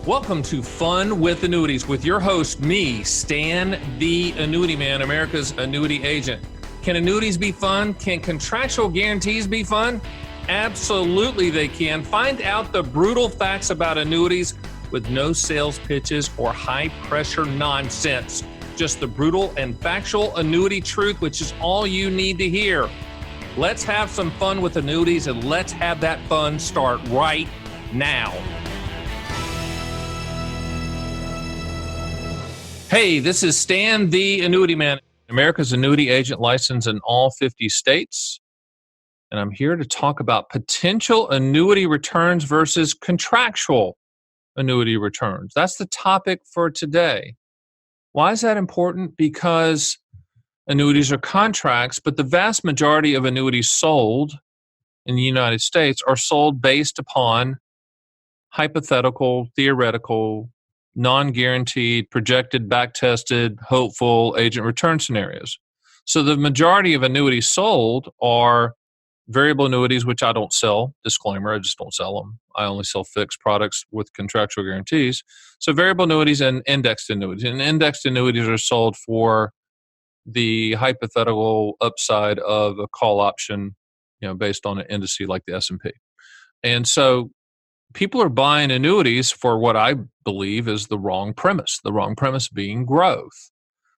Welcome to Fun with Annuities with your host, me, Stan the Annuity Man, America's annuity agent. Can annuities be fun? Can contractual guarantees be fun? Absolutely they can. Find out the brutal facts about annuities with no sales pitches or high-pressure nonsense. Just the brutal and factual annuity truth, which is all you need to hear. Let's have some fun with annuities, and let's have that fun start right now. Hey, this is Stan the Annuity Man, America's annuity agent licensed in all 50 states. And I'm here to talk about potential annuity returns versus contractual annuity returns. That's the topic for today. Why is that important? Because annuities are contracts, but the vast majority of annuities sold in the United States are sold based upon hypothetical, theoretical, non-guaranteed, projected, back-tested, hopeful agent return scenarios. So the majority of annuities sold are variable annuities, which I don't sell. Disclaimer, I just don't sell them. I only sell fixed products with contractual guarantees. So variable annuities and indexed annuities. And indexed annuities are sold for the hypothetical upside of a call option, based on an indice like the S&P. And so people are buying annuities for what I believe is the wrong premise being growth.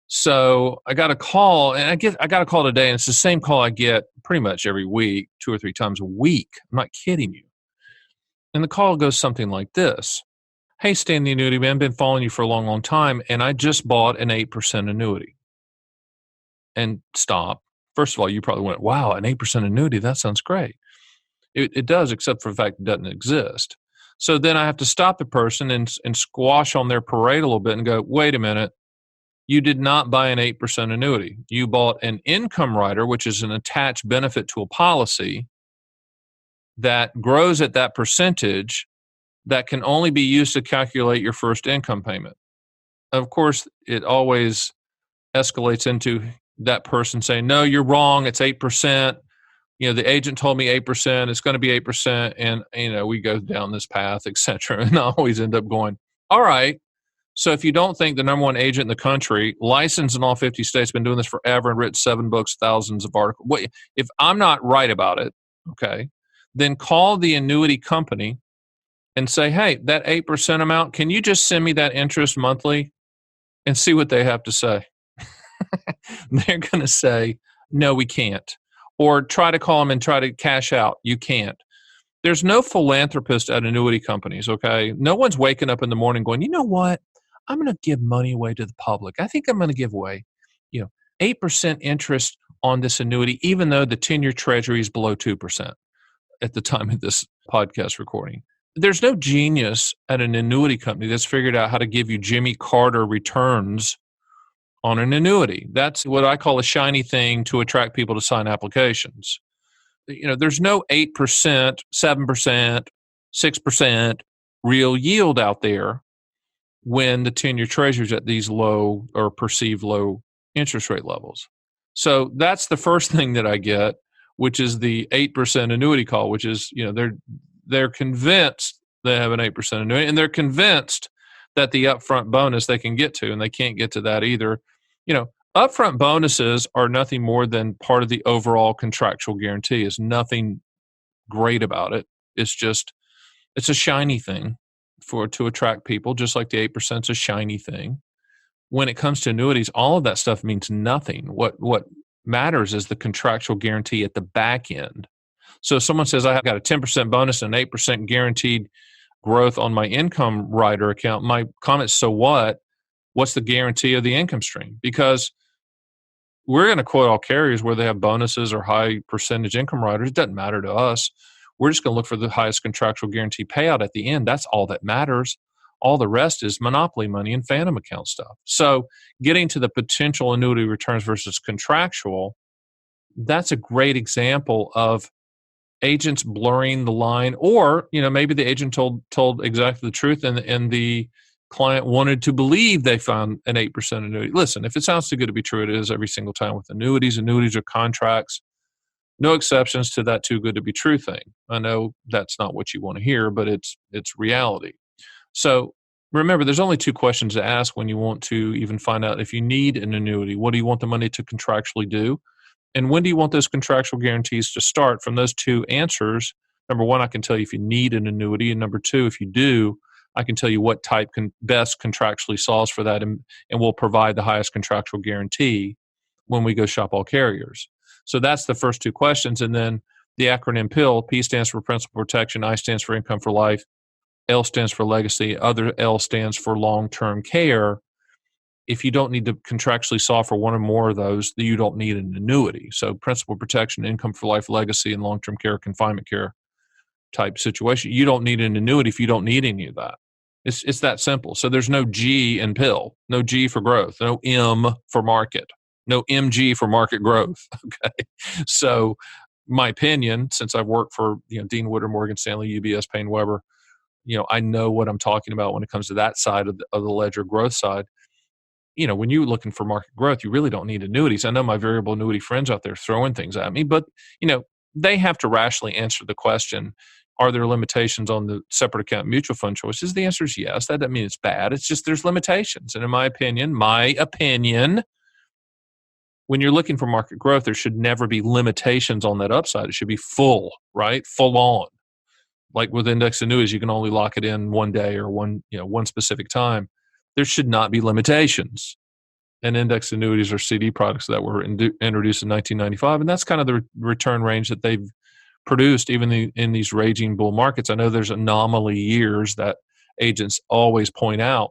So I got a call, and I got a call today, and it's the same call I get pretty much every week, 2 or 3 times a week. I'm not kidding you. And the call goes something like this. Hey, Stan the Annuity Man, been following you for a long, long time, and I just bought an 8% annuity. And stop. First of all, you probably went, wow, an 8% annuity, that sounds great. It does, except for the fact it doesn't exist. So then I have to stop the person and squash on their parade a little bit and go, wait a minute, you did not buy an 8% annuity. You bought an income rider, which is an attached benefit to a policy that grows at that percentage that can only be used to calculate your first income payment. Of course, it always escalates into that person saying, no, you're wrong, it's 8%. The agent told me 8%, it's going to be 8%. And, we go down this path, et cetera. And I always end up going, all right. So if you don't think the number one agent in the country, licensed in all 50 states, been doing this forever and written 7 books, thousands of articles. If I'm not right about it, okay, then call the annuity company and say, hey, that 8% amount, can you just send me that interest monthly and see what they have to say? They're going to say, no, we can't. Or try to call them and try to cash out. You can't. There's no philanthropist at annuity companies, okay? No one's waking up in the morning going, you know what? I'm going to give money away to the public. I think I'm going to give away, 8% interest on this annuity, even though the 10-year treasury is below 2% at the time of this podcast recording. There's no genius at an annuity company that's figured out how to give you Jimmy Carter returns on an annuity. That's what I call a shiny thing to attract people to sign applications. There's no 8%, 7%, 6% real yield out there when the 10-year treasury is at these low or perceived low interest rate levels. So that's the first thing that I get, which is the 8% annuity call, which is, they're convinced they have an 8% annuity, and they're convinced that the upfront bonus they can get to, and they can't get to that either. Upfront bonuses are nothing more than part of the overall contractual guarantee. It's nothing great about it. It's a shiny thing to attract people, just like the 8% is a shiny thing. When it comes to annuities, all of that stuff means nothing. What matters is the contractual guarantee at the back end. So if someone says, I've got a 10% bonus and 8% guaranteed growth on my income rider account, my comment is, so what? What's the guarantee of the income stream? Because we're going to quote all carriers where they have bonuses or high percentage income riders. It doesn't matter to us. We're just going to look for the highest contractual guarantee payout at the end. That's all that matters. All the rest is monopoly money and phantom account stuff. So getting to the potential annuity returns versus contractual, that's a great example of agents blurring the line, or maybe the agent told exactly the truth, and the client wanted to believe they found an 8% annuity. Listen, if it sounds too good to be true, it is every single time with annuities. Annuities are contracts. No exceptions to that too good to be true thing. I know that's not what you want to hear, but it's reality. So Remember, there's only two questions to ask when you want to even find out if you need an annuity. What do you want the money to contractually do? And when do you want those contractual guarantees to start? From those two answers, number one, I can tell you if you need an annuity. And number two, if you do, I can tell you what type best contractually solves for that and will provide the highest contractual guarantee when we go shop all carriers. So that's the first two questions. And then the acronym PIL, P stands for principal protection, I stands for income for life, L stands for legacy, other L stands for long-term care. If you don't need to contractually solve for one or more of those, you don't need an annuity. So principal protection, income for life, legacy, and long-term care, confinement care type situation. You don't need an annuity if you don't need any of that. It's that simple. So there's no G in PIL, no G for growth, no M for market, no MG for market growth. Okay. So my opinion, since I've worked for Dean Woodard, Morgan Stanley, UBS, Payne Weber, I know what I'm talking about when it comes to that side of the ledger, growth side. When you're looking for market growth, you really don't need annuities. I know my variable annuity friends out there throwing things at me, but they have to rationally answer the question, are there limitations on the separate account mutual fund choices? The answer is yes. That doesn't mean it's bad. It's just there's limitations. And in my opinion, when you're looking for market growth, there should never be limitations on that upside. It should be full, right? Full on. Like with index annuities, you can only lock it in one day or one specific time. There should not be limitations. And index annuities are CD products that were introduced in 1995, and that's kind of the return range that they've produced even in these raging bull markets. I know there's anomaly years that agents always point out,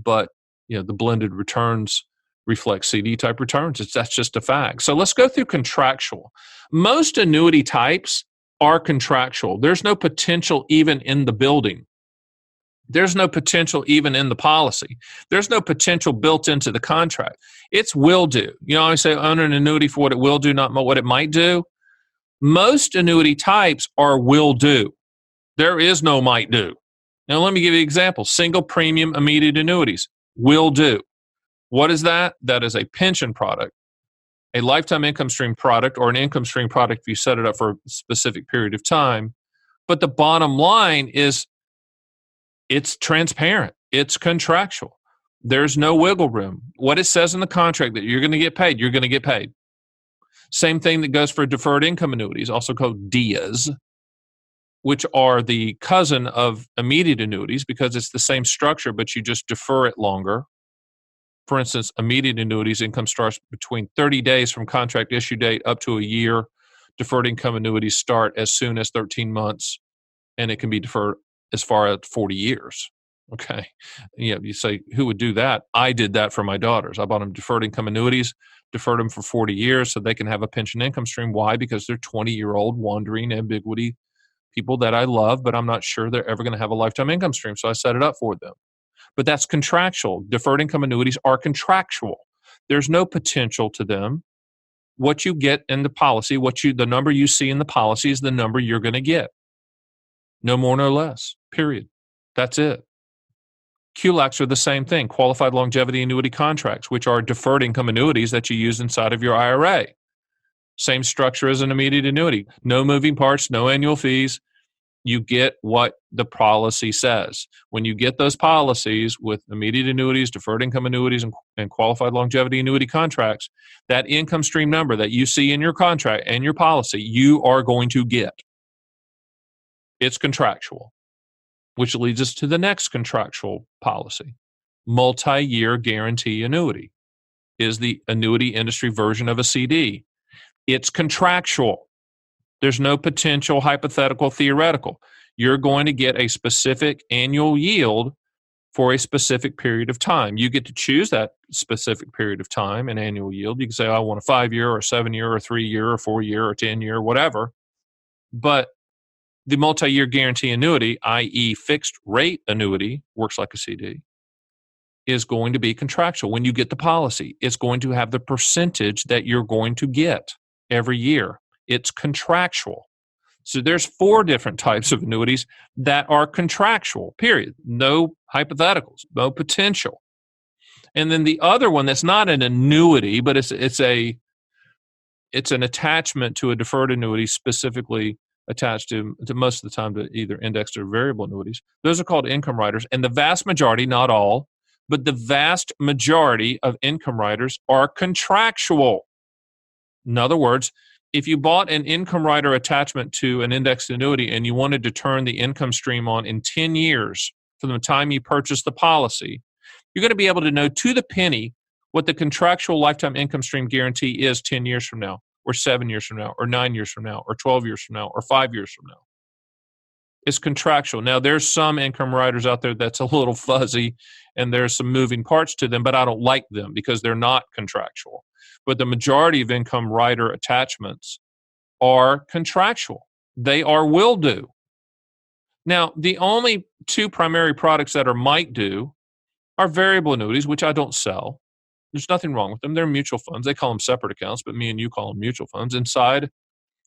but the blended returns reflect CD type returns. That's just a fact. So let's go through contractual. Most annuity types are contractual. There's no potential even in the building. There's no potential even in the policy. There's no potential built into the contract. It's will do. I always say own an annuity for what it will do, not what it might do. Most annuity types are will do. There is no might do. Now, let me give you an example. Single premium immediate annuities, will do. What is that? That is a pension product, a lifetime income stream product, or an income stream product if you set it up for a specific period of time. But the bottom line is it's transparent. It's contractual. There's no wiggle room. What it says in the contract that you're going to get paid, you're going to get paid. Same thing that goes for deferred income annuities, also called DIAs, which are the cousin of immediate annuities because it's the same structure, but you just defer it longer. For instance, immediate annuities, income starts between 30 days from contract issue date up to a year. Deferred income annuities start as soon as 13 months, and it can be deferred as far as 40 years. Okay. You say, who would do that? I did that for my daughters. I bought them deferred income annuities, deferred them for 40 years so they can have a pension income stream. Why? Because they're 20-year-old wandering ambiguity people that I love, but I'm not sure they're ever going to have a lifetime income stream. So I set it up for them. But that's contractual. Deferred income annuities are contractual. There's no potential to them. What you get in the policy, the number you see in the policy is the number you're going to get. No more, no less, period. That's it. QLACs are the same thing, qualified longevity annuity contracts, which are deferred income annuities that you use inside of your IRA. Same structure as an immediate annuity. No moving parts, no annual fees. You get what the policy says. When you get those policies with immediate annuities, deferred income annuities, and qualified longevity annuity contracts, that income stream number that you see in your contract and your policy, you are going to get. It's contractual, which leads us to the next contractual policy. Multi-year guarantee annuity is the annuity industry version of a CD. It's contractual. There's no potential, hypothetical, theoretical. You're going to get a specific annual yield for a specific period of time. You get to choose that specific period of time and annual yield. You can say, I want a 5-year or 7-year or 3-year or 4-year or 10-year, whatever. But the multi-year guarantee annuity, i.e. fixed rate annuity, works like a CD, is going to be contractual. When you get the policy, it's going to have the percentage that you're going to get every year. It's contractual. So there's 4 different types of annuities that are contractual, period. No hypotheticals, no potential. And then the other one that's not an annuity, but it's an attachment to a deferred annuity, specifically attached to most of the time to either indexed or variable annuities. Those are called income riders. And the vast majority, not all, but the vast majority of income riders are contractual. In other words, if you bought an income rider attachment to an indexed annuity and you wanted to turn the income stream on in 10 years from the time you purchased the policy, you're going to be able to know to the penny what the contractual lifetime income stream guarantee is 10 years from now, or 7 years from now, or 9 years from now, or 12 years from now, or 5 years from now. It's contractual. Now, there's some income riders out there that's a little fuzzy and there's some moving parts to them, but I don't like them because they're not contractual. But the majority of income rider attachments are contractual. They are will do. Now, the only two primary products that are might do are variable annuities, which I don't sell. There's nothing wrong with them. They're mutual funds. They call them separate accounts, but me and you call them mutual funds inside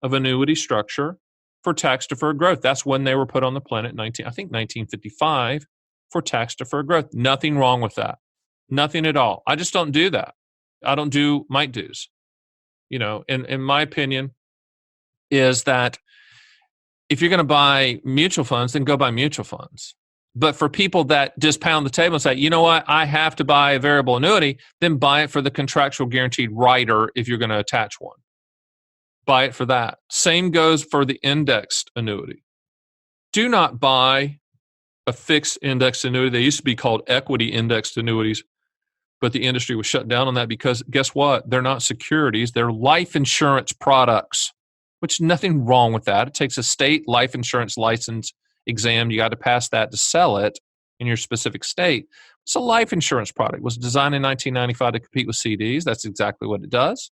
of annuity structure for tax-deferred growth. That's when they were put on the planet, 1955, for tax-deferred growth. Nothing wrong with that. Nothing at all. I just don't do that. I don't do might do's. In my opinion, is that if you're going to buy mutual funds, then go buy mutual funds. But for people that just pound the table and say, you know what, I have to buy a variable annuity, then buy it for the contractual guaranteed rider if you're going to attach one. Buy it for that. Same goes for the indexed annuity. Do not buy a fixed indexed annuity. They used to be called equity indexed annuities, but the industry was shut down on that because guess what? They're not securities. They're life insurance products, which nothing wrong with that. It takes a state life insurance license exam. You got to pass that to sell it in your specific state. It's a life insurance product. It was designed in 1995 to compete with CDs. That's exactly what it does.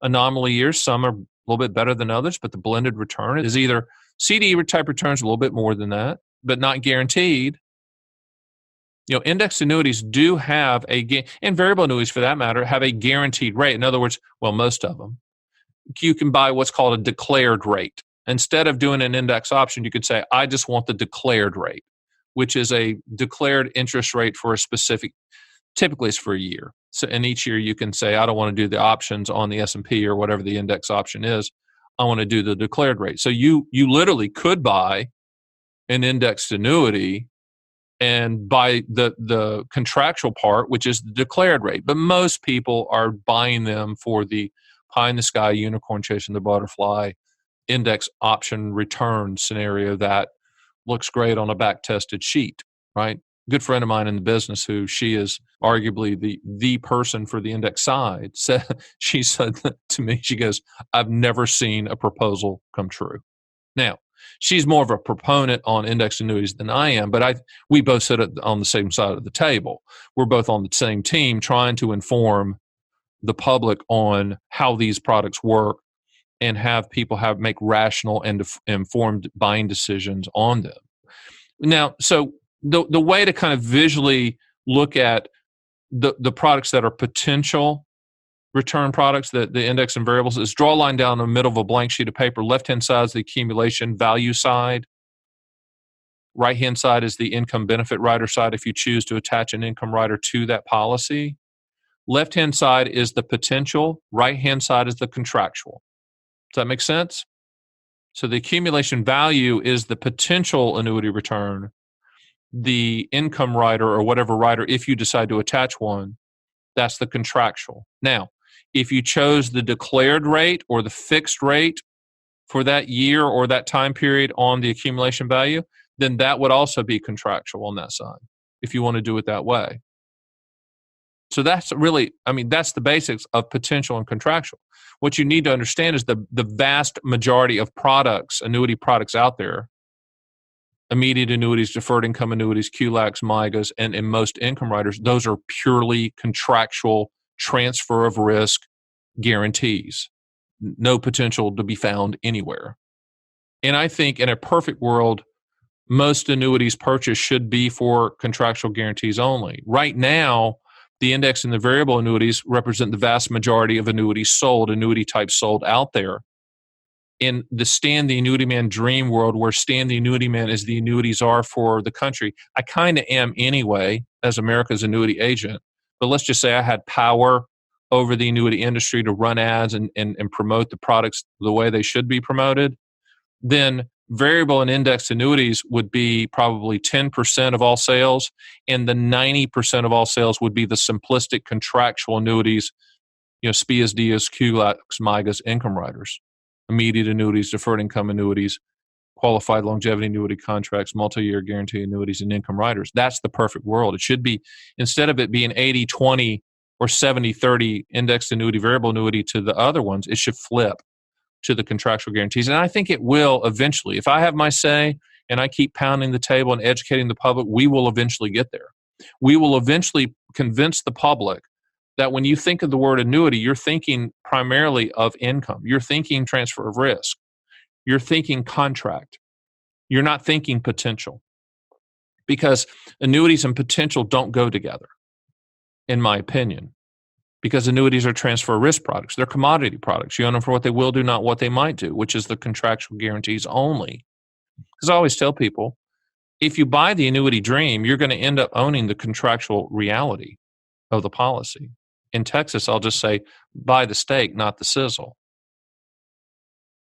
Anomaly years, some are a little bit better than others, but the blended return is either CD type returns a little bit more than that, but not guaranteed. Indexed annuities do have and variable annuities for that matter, have a guaranteed rate. In other words, most of them, you can buy what's called a declared rate. Instead of doing an index option, you could say, I just want the declared rate, which is a declared interest rate for a specific, typically it's for a year. So, and each year you can say, I don't want to do the options on the S&P or whatever the index option is. I want to do the declared rate. So you literally could buy an indexed annuity and buy the contractual part, which is the declared rate. But most people are buying them for the pie in the sky, unicorn chasing the butterfly, index option return scenario that looks great on a back-tested sheet, right? Good friend of mine in the business, who she is arguably the person for the index side, she said to me, she goes, I've never seen a proposal come true. Now, she's more of a proponent on index annuities than I am, but we both sit on the same side of the table. We're both on the same team trying to inform the public on how these products work and have people make rational and informed buying decisions on them. Now, so the way to kind of visually look at the products that are potential return products, the index and variables, is draw a line down the middle of a blank sheet of paper. Left-hand side is the accumulation value side. Right-hand side is the income benefit rider side if you choose to attach an income rider to that policy. Left-hand side is the potential. Right-hand side is the contractual. Does that make sense? So the accumulation value is the potential annuity return. The income rider or whatever rider, if you decide to attach one, that's the contractual. Now, if you chose the declared rate or the fixed rate for that year or that time period on the accumulation value, then that would also be contractual on that side, if you want to do it that way. So that's really, that's the basics of potential and contractual. What you need to understand is the vast majority of products, annuity products out there, immediate annuities, deferred income annuities, QLACs, MIGAs, and in most income riders, those are purely contractual transfer of risk guarantees. No potential to be found anywhere. And I think in a perfect world, most annuities purchased should be for contractual guarantees only. Right now, the index and the variable annuities represent the vast majority of annuities sold, annuity types sold out there. In the Stan the Annuity Man dream world, where Stan the Annuity Man is the annuities are for the country, I kind of am anyway as America's annuity agent. But let's just say I had power over the annuity industry to run ads and promote the products the way they should be promoted. then variable and indexed annuities would be probably 10% of all sales, and the 90% of all sales would be the simplistic contractual annuities, SPIAs, DIAs, QLACs, MIGAs, income riders, immediate annuities, deferred income annuities, qualified longevity annuity contracts, multi-year guarantee annuities, and income riders. That's the perfect world. It should be, instead of it being 80-20 or 70-30 indexed annuity, variable annuity to the other ones, it should flip to the contractual guarantees. And I think it will eventually. If I have my say and I keep pounding the table and educating the public, we will eventually get there. We will eventually convince the public that when you think of the word annuity, you're thinking primarily of income. You're thinking transfer of risk. You're thinking contract. You're not thinking potential. Because annuities and potential don't go together, in my opinion. Because annuities are transfer risk products. They're commodity products. You own them for what they will do, not what they might do, which is the contractual guarantees only. Because I always tell people, if you buy the annuity dream, you're going to end up owning the contractual reality of the policy. In Texas, I'll just say, buy the steak, not the sizzle.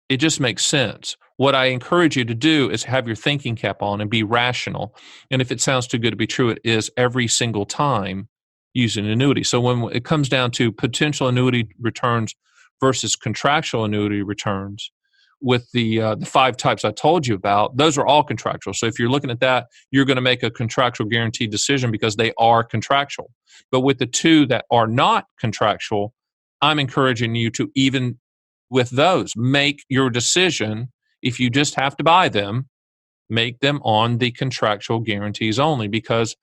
It just makes sense. What I encourage you to do is have your thinking cap on and be rational. And if it sounds too good to be true, it is every single time using an annuity. So when it comes down to potential annuity returns versus contractual annuity returns, with the 5 types I told you about, those are all contractual. So if you're looking at that, you're going to make a contractual guaranteed decision because they are contractual. But with the 2 that are not contractual, I'm encouraging you to, even with those, make your decision. If you just have to buy them, make them on the contractual guarantees only, because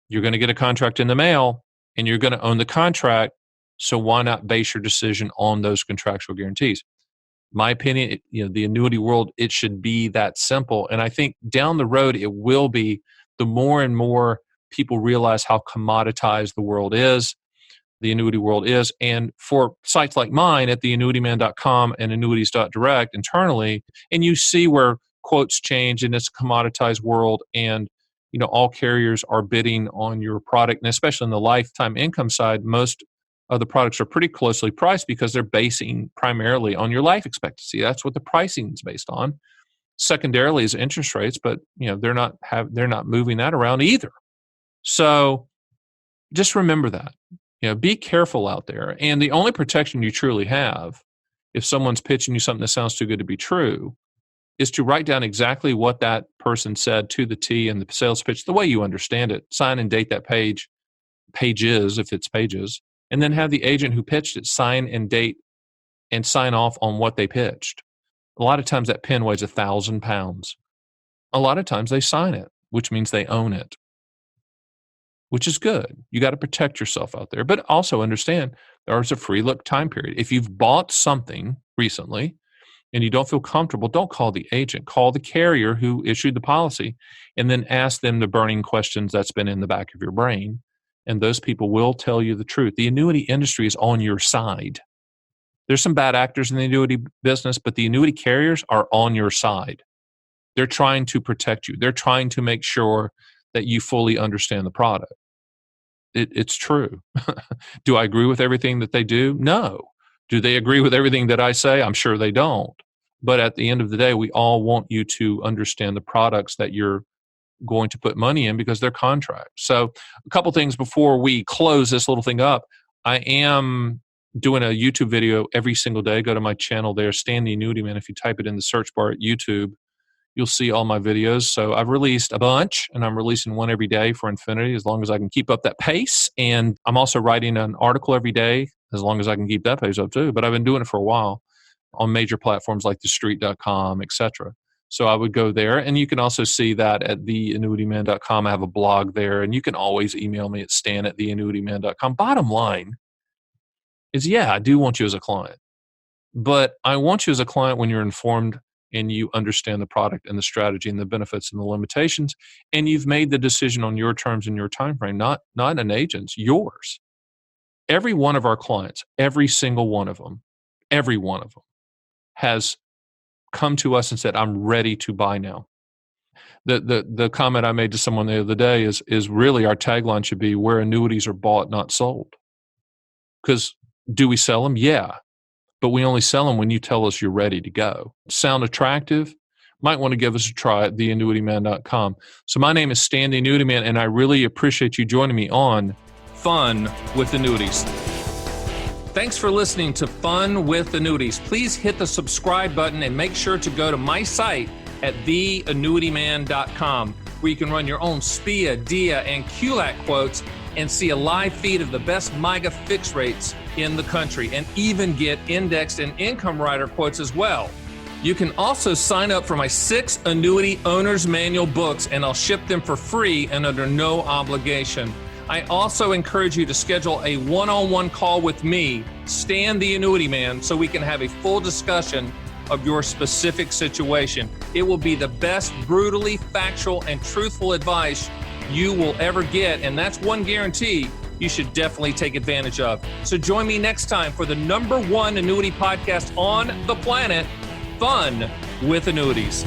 you're going to get a contract in the mail and you're going to own the contract. So why not base your decision on those contractual guarantees? My opinion, the annuity world, it should be that simple. And I think down the road, it will be, the more and more people realize how commoditized the world is, the annuity world is. And for sites like mine at the annuityman.com and annuities.direct internally, and you see where quotes change in this commoditized world, and all carriers are bidding on your product, and especially in the lifetime income side, most of the products are pretty closely priced because they're basing primarily on your life expectancy. That's what the pricing is based on. Secondarily is interest rates, but they're not moving that around either. So just remember that. Be careful out there. And the only protection you truly have, if someone's pitching you something that sounds too good to be true, is to write down exactly what that person said to the T in the sales pitch, the way you understand it. Sign and date that pages, if it's pages, and then have the agent who pitched it sign and date and sign off on what they pitched. A lot of times that pen weighs 1,000 pounds. A lot of times they sign it, which means they own it, which is good. You got to protect yourself out there, but also understand there's a free look time period. If you've bought something recently and you don't feel comfortable, don't call the agent. Call the carrier who issued the policy, and then ask them the burning questions that's been in the back of your brain. And those people will tell you the truth. The annuity industry is on your side. There's some bad actors in the annuity business, but the annuity carriers are on your side. They're trying to protect you. They're trying to make sure that you fully understand the product. It's true. Do I agree with everything that they do? No. Do they agree with everything that I say? I'm sure they don't. But at the end of the day, we all want you to understand the products that you're going to put money in, because they're contracts. So a couple things before we close this little thing up. I am doing a YouTube video every single day. Go to my channel there, Stan the Annuity Man. If you type it in the search bar at YouTube, you'll see all my videos. So I've released a bunch, and I'm releasing one every day for infinity, as long as I can keep up that pace. And I'm also writing an article every day, as long as I can keep that pace up too. But I've been doing it for a while on major platforms like thestreet.com, etc. So I would go there, and you can also see that at theannuityman.com. I have a blog there, and you can always email me at stan@theannuityman.com. Bottom line is, I do want you as a client, but I want you as a client when you're informed and you understand the product and the strategy and the benefits and the limitations, and you've made the decision on your terms and your time frame, not an agent's, yours. Every one of our clients, every single one of them, has come to us and said, I'm ready to buy now. The comment I made to someone the other day is really, our tagline should be, where annuities are bought, not sold. Because do we sell them? Yeah. but we only sell them when you tell us you're ready to go. Sound attractive? Might want to give us a try at theannuityman.com. So my name is Stan the Annuity Man, and I really appreciate you joining me on Fun with Annuities. Thanks for listening to Fun with Annuities. Please hit the subscribe button and make sure to go to my site at theannuityman.com, where you can run your own SPIA, DIA, and QLAC quotes and see a live feed of the best MYGA fixed rates in the country, and even get indexed and income rider quotes as well. You can also sign up for my 6 Annuity Owner's Manual books, and I'll ship them for free and under no obligation. I also encourage you to schedule a one-on-one call with me, Stan the Annuity Man, so we can have a full discussion of your specific situation. It will be the best brutally factual and truthful advice you will ever get, and that's one guarantee you should definitely take advantage of. So join me next time for the #1 annuity podcast on the planet, Fun with Annuities.